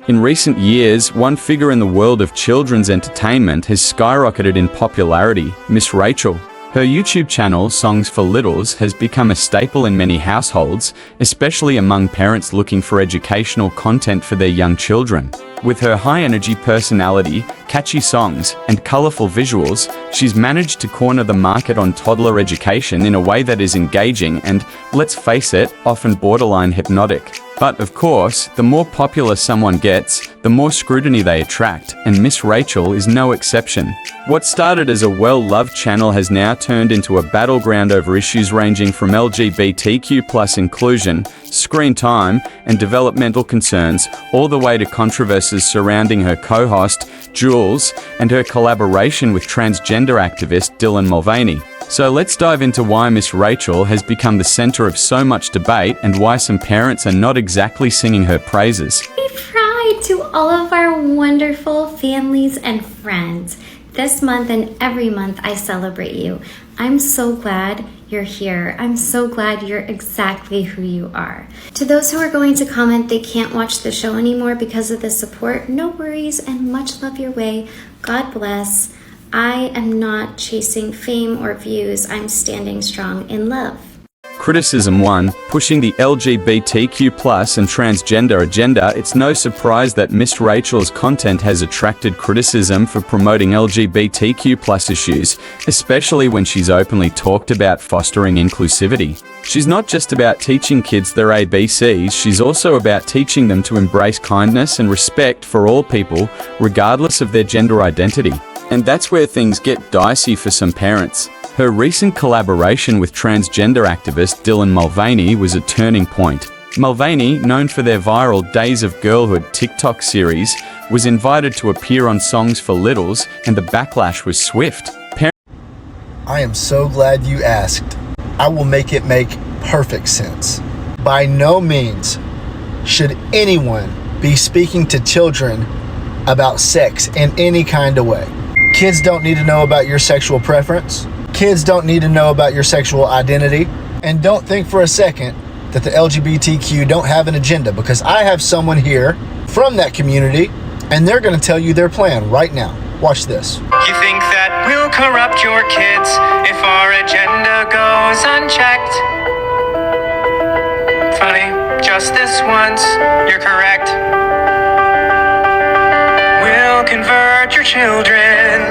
In recent years, one figure in the world of children's entertainment has skyrocketed in popularity, Miss Rachel. Her YouTube channel, Songs for Littles, has become a staple in many households, especially among parents looking for educational content for their young children. With her high-energy personality, catchy songs, and colorful visuals, she's managed to corner the market on toddler education in a way that is engaging and, let's face it, often borderline hypnotic. But of course, the more popular someone gets, the more scrutiny they attract, and Miss Rachel is no exception. What started as a well-loved channel has now turned into a battleground over issues ranging from LGBTQ+ inclusion, screen time, and developmental concerns, all the way to controversies surrounding her co-host, Jules, and her collaboration with transgender activist Dylan Mulvaney. So let's dive into why Miss Rachel has become the center of so much debate and why some parents are not exactly singing her praises. Happy Pride to all of our wonderful families and friends. This month and every month I celebrate you. I'm so glad you're here. I'm so glad you're exactly who you are. To those who are going to comment they can't watch the show anymore because of the support, no worries and much love your way. God bless. I am not chasing fame or views. I'm standing strong in love. Criticism 1. Pushing the LGBTQ+ and transgender agenda. It's no surprise that Miss Rachel's content has attracted criticism for promoting LGBTQ+ issues, especially when she's openly talked about fostering inclusivity. She's not just about teaching kids their ABCs, she's also about teaching them to embrace kindness and respect for all people, regardless of their gender identity. And that's where things get dicey for some parents. Her recent collaboration with transgender activist Dylan Mulvaney was a turning point. Mulvaney, known for their viral Days of Girlhood TikTok series, was invited to appear on Songs for Littles, and the backlash was swift. I am so glad you asked. I will make it make perfect sense. By no means should anyone be speaking to children about sex in any kind of way. Kids don't need to know about your sexual preference. Kids don't need to know about your sexual identity. And don't think for a second that the LGBTQ don't have an agenda, because I have someone here from that community and they're going to tell you their plan right now. Watch this. You think that we'll corrupt your kids if our agenda goes unchecked? Funny, just this once, you're correct. We'll convert your children.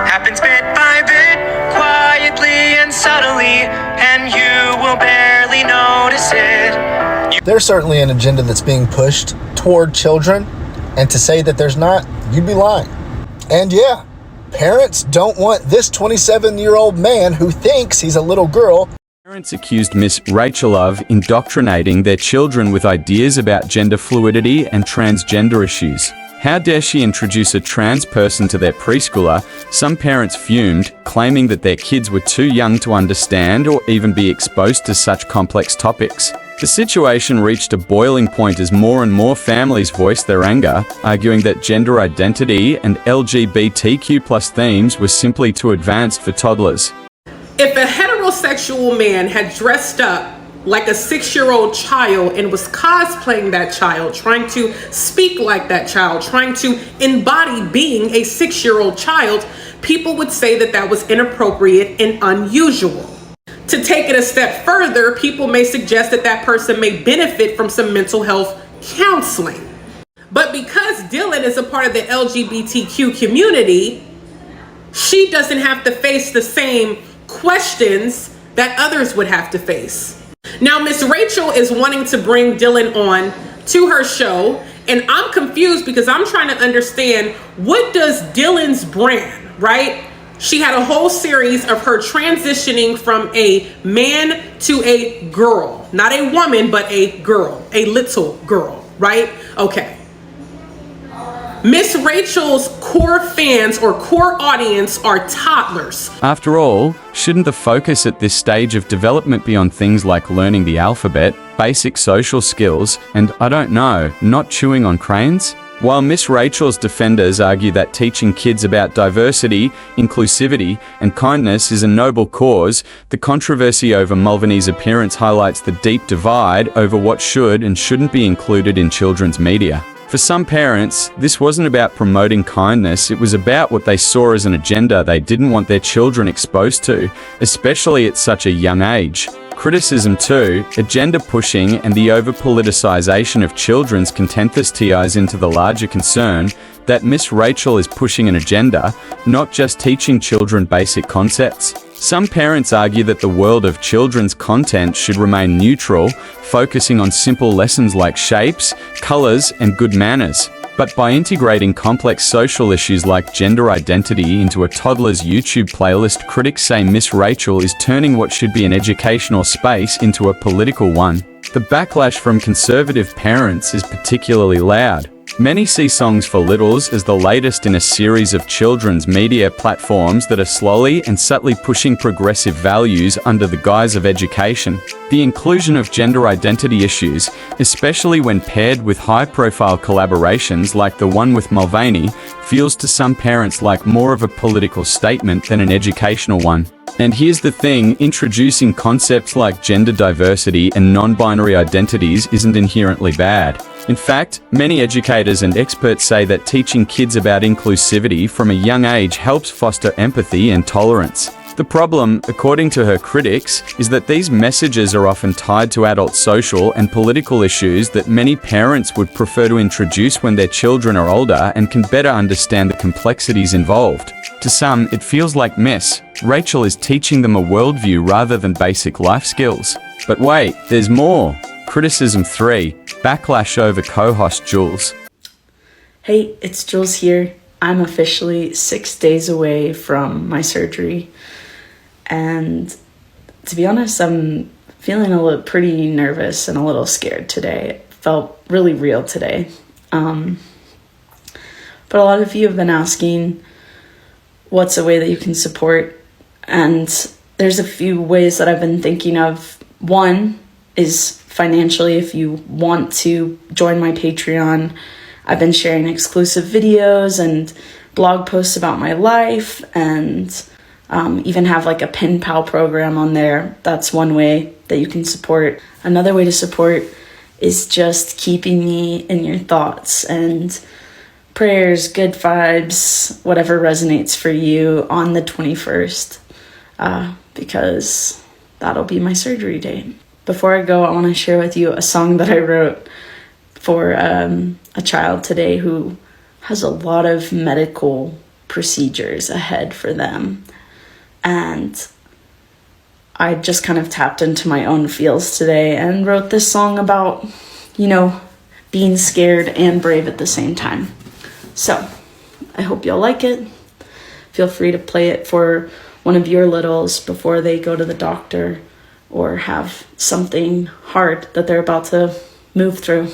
Happens bit by bit, quietly and subtly, and you will barely notice it. There's certainly an agenda that's being pushed toward children, and to say that there's not, you'd be lying. And yeah, parents don't want this 27-year-old man who thinks he's a little girl. Parents accused Miss Rachel of indoctrinating their children with ideas about gender fluidity and transgender issues. How dare she introduce a trans person to their preschooler? Some parents fumed, claiming that their kids were too young to understand or even be exposed to such complex topics. The situation reached a boiling point as more and more families voiced their anger, arguing that gender identity and LGBTQ+ themes were simply too advanced for toddlers. If a heterosexual man had dressed up like a 6-year-old child and was cosplaying that child, trying to speak like that child, trying to embody being a 6-year-old child, people would say that that was inappropriate and unusual. To take it a step further, people may suggest that that person may benefit from some mental health counseling. But because Dylan is a part of the LGBTQ community, she doesn't have to face the same questions that others would have to face. Now, Miss Rachel is wanting to bring Dylan on to her show, and I'm confused because I'm trying to understand, what does Dylan's brand, right? She had a whole series of her transitioning from a man to a girl, not a woman, but a girl, a little girl, right? Okay. Miss Rachel's core fans or core audience are toddlers. After all, shouldn't the focus at this stage of development be on things like learning the alphabet, basic social skills, and, I don't know, not chewing on crayons? While Miss Rachel's defenders argue that teaching kids about diversity, inclusivity, and kindness is a noble cause, the controversy over Mulvaney's appearance highlights the deep divide over what should and shouldn't be included in children's media. For some parents, this wasn't about promoting kindness, it was about what they saw as an agenda they didn't want their children exposed to, especially at such a young age. Criticism too, agenda pushing and the over-politicization of children's content ties into the larger concern that Miss Rachel is pushing an agenda, not just teaching children basic concepts. Some parents argue that the world of children's content should remain neutral, focusing on simple lessons like shapes, colors, and good manners. But by integrating complex social issues like gender identity into a toddler's YouTube playlist, critics say Miss Rachel is turning what should be an educational space into a political one. The backlash from conservative parents is particularly loud. Many see Songs for Littles as the latest in a series of children's media platforms that are slowly and subtly pushing progressive values under the guise of education. The inclusion of gender identity issues, especially when paired with high-profile collaborations like the one with Mulvaney, feels to some parents like more of a political statement than an educational one. And here's the thing, introducing concepts like gender diversity and non-binary identities isn't inherently bad. In fact, many educators and experts say that teaching kids about inclusivity from a young age helps foster empathy and tolerance. The problem, according to her critics, is that these messages are often tied to adult social and political issues that many parents would prefer to introduce when their children are older and can better understand the complexities involved. To some, it feels like Miss Rachel is teaching them a worldview rather than basic life skills. But wait, there's more. Criticism 3. Backlash over co-host Jules. Hey, it's Jules here. I'm officially 6 days away from my surgery. And to be honest, I'm feeling pretty nervous and a little scared today. It felt really real today. But a lot of you have been asking what's a way that you can support. And there's a few ways that I've been thinking of. One is financially. If you want to join my Patreon, I've been sharing exclusive videos and blog posts about my life, and even have like a pen pal program on there. That's one way that you can support. Another way to support is just keeping me in your thoughts and prayers, good vibes, whatever resonates for you on the 21st, because that'll be my surgery date. Before I go, I want to share with you a song that I wrote for a child today who has a lot of medical procedures ahead for them. And I just kind of tapped into my own feels today and wrote this song about, being scared and brave at the same time. So I hope y'all like it. Feel free to play it for one of your littles before they go to the doctor or have something hard that they're about to move through.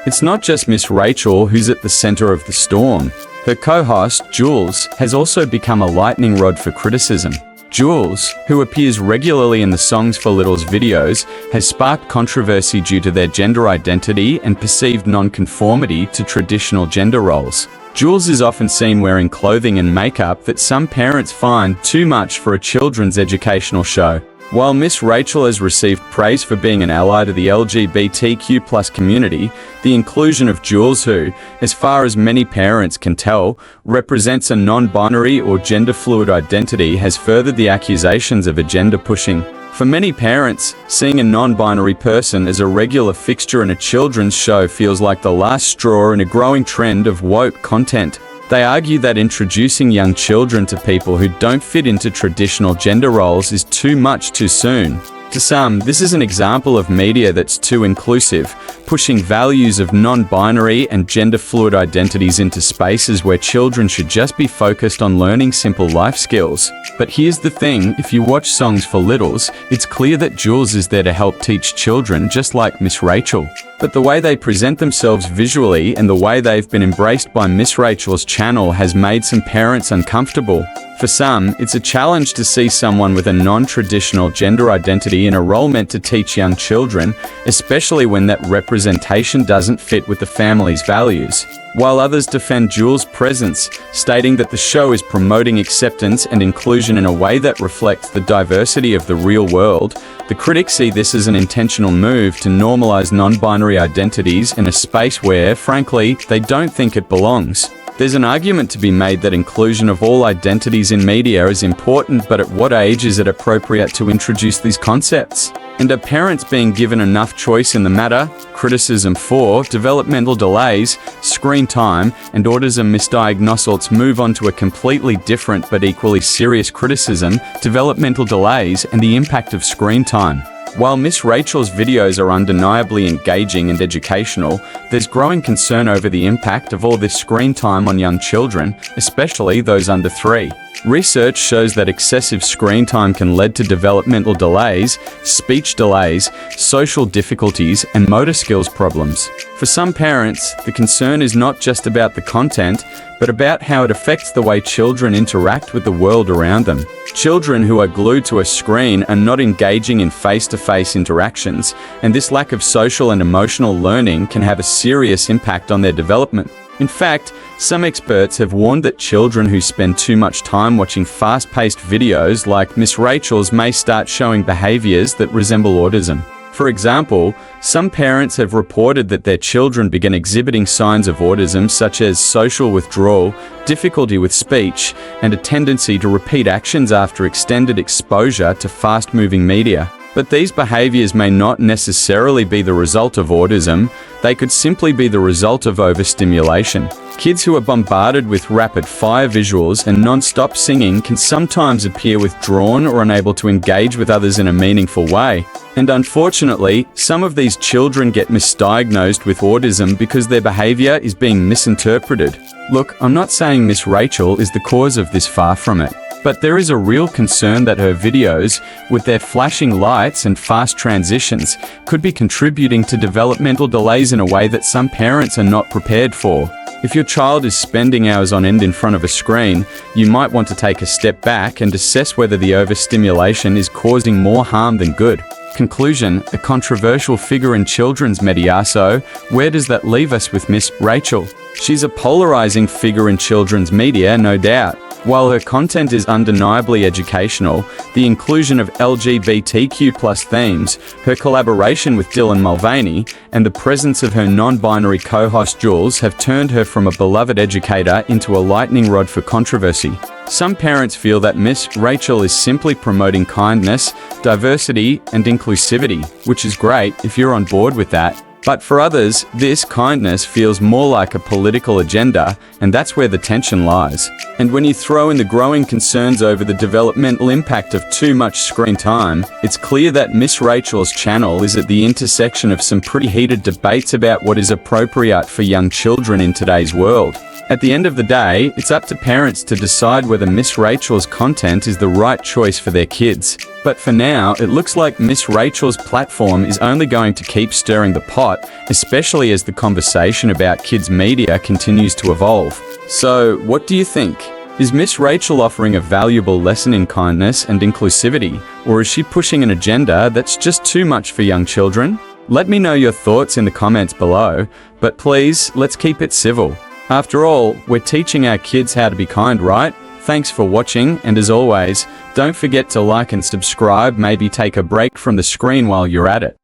It's not just Miss Rachel who's at the center of the storm. Her co-host, Jules, has also become a lightning rod for criticism. Jules, who appears regularly in the Songs for Littles videos, has sparked controversy due to their gender identity and perceived non-conformity to traditional gender roles. Jules is often seen wearing clothing and makeup that some parents find too much for a children's educational show. While Miss Rachel has received praise for being an ally to the LGBTQ+ community, the inclusion of Jules, who, as far as many parents can tell, represents a non-binary or gender-fluid identity, has furthered the accusations of agenda pushing. For many parents, seeing a non-binary person as a regular fixture in a children's show feels like the last straw in a growing trend of woke content. They argue that introducing young children to people who don't fit into traditional gender roles is too much too soon. To some, this is an example of media that's too inclusive, pushing values of non-binary and gender-fluid identities into spaces where children should just be focused on learning simple life skills. But here's the thing, if you watch Songs for Littles, it's clear that Jules is there to help teach children just like Miss Rachel. But the way they present themselves visually and the way they've been embraced by Miss Rachel's channel has made some parents uncomfortable. For some, it's a challenge to see someone with a non-traditional gender identity in a role meant to teach young children, especially when that representation doesn't fit with the family's values. While others defend Jules' presence, stating that the show is promoting acceptance and inclusion in a way that reflects the diversity of the real world, the critics see this as an intentional move to normalize non-binary identities in a space where, frankly, they don't think it belongs. There's an argument to be made that inclusion of all identities in media is important, but at what age is it appropriate to introduce these concepts? And are parents being given enough choice in the matter? Criticism for developmental delays, screen time, and autism misdiagnosis move on to a completely different but equally serious criticism, developmental delays and the impact of screen time. While Miss Rachel's videos are undeniably engaging and educational, there's growing concern over the impact of all this screen time on young children, especially those under 3. Research shows that excessive screen time can lead to developmental delays, speech delays, social difficulties, and motor skills problems. For some parents, the concern is not just about the content, but about how it affects the way children interact with the world around them. Children who are glued to a screen are not engaging in face-to-face interactions, and this lack of social and emotional learning can have a serious impact on their development. In fact, some experts have warned that children who spend too much time watching fast-paced videos like Miss Rachel's may start showing behaviors that resemble autism. For example, some parents have reported that their children begin exhibiting signs of autism such as social withdrawal, difficulty with speech, and a tendency to repeat actions after extended exposure to fast-moving media. But these behaviors may not necessarily be the result of autism, they could simply be the result of overstimulation. Kids who are bombarded with rapid-fire visuals and non-stop singing can sometimes appear withdrawn or unable to engage with others in a meaningful way. And unfortunately, some of these children get misdiagnosed with autism because their behavior is being misinterpreted. Look, I'm not saying Miss Rachel is the cause of this, far from it. But there is a real concern that her videos, with their flashing lights and fast transitions, could be contributing to developmental delays in a way that some parents are not prepared for. If your child is spending hours on end in front of a screen, you might want to take a step back and assess whether the overstimulation is causing more harm than good. Conclusion: a controversial figure in children's media, so where does that leave us with Miss Rachel? She's a polarizing figure in children's media, no doubt. While her content is undeniably educational, the inclusion of LGBTQ+ themes, her collaboration with Mulvaney, and the presence of her non-binary co-host Jules have turned her from a beloved educator into a lightning rod for controversy. Some parents feel that Miss Rachel is simply promoting kindness, diversity, and inclusivity, which is great if you're on board with that. But for others, this kindness feels more like a political agenda, and that's where the tension lies. And when you throw in the growing concerns over the developmental impact of too much screen time, it's clear that Miss Rachel's channel is at the intersection of some pretty heated debates about what is appropriate for young children in today's world. At the end of the day, it's up to parents to decide whether Miss Rachel's content is the right choice for their kids. But for now, it looks like Miss Rachel's platform is only going to keep stirring the pot, especially as the conversation about kids' media continues to evolve. So, what do you think? Is Miss Rachel offering a valuable lesson in kindness and inclusivity, or is she pushing an agenda that's just too much for young children? Let me know your thoughts in the comments below, but please, let's keep it civil. After all, we're teaching our kids how to be kind, right? Thanks for watching, and as always, don't forget to like and subscribe, maybe take a break from the screen while you're at it.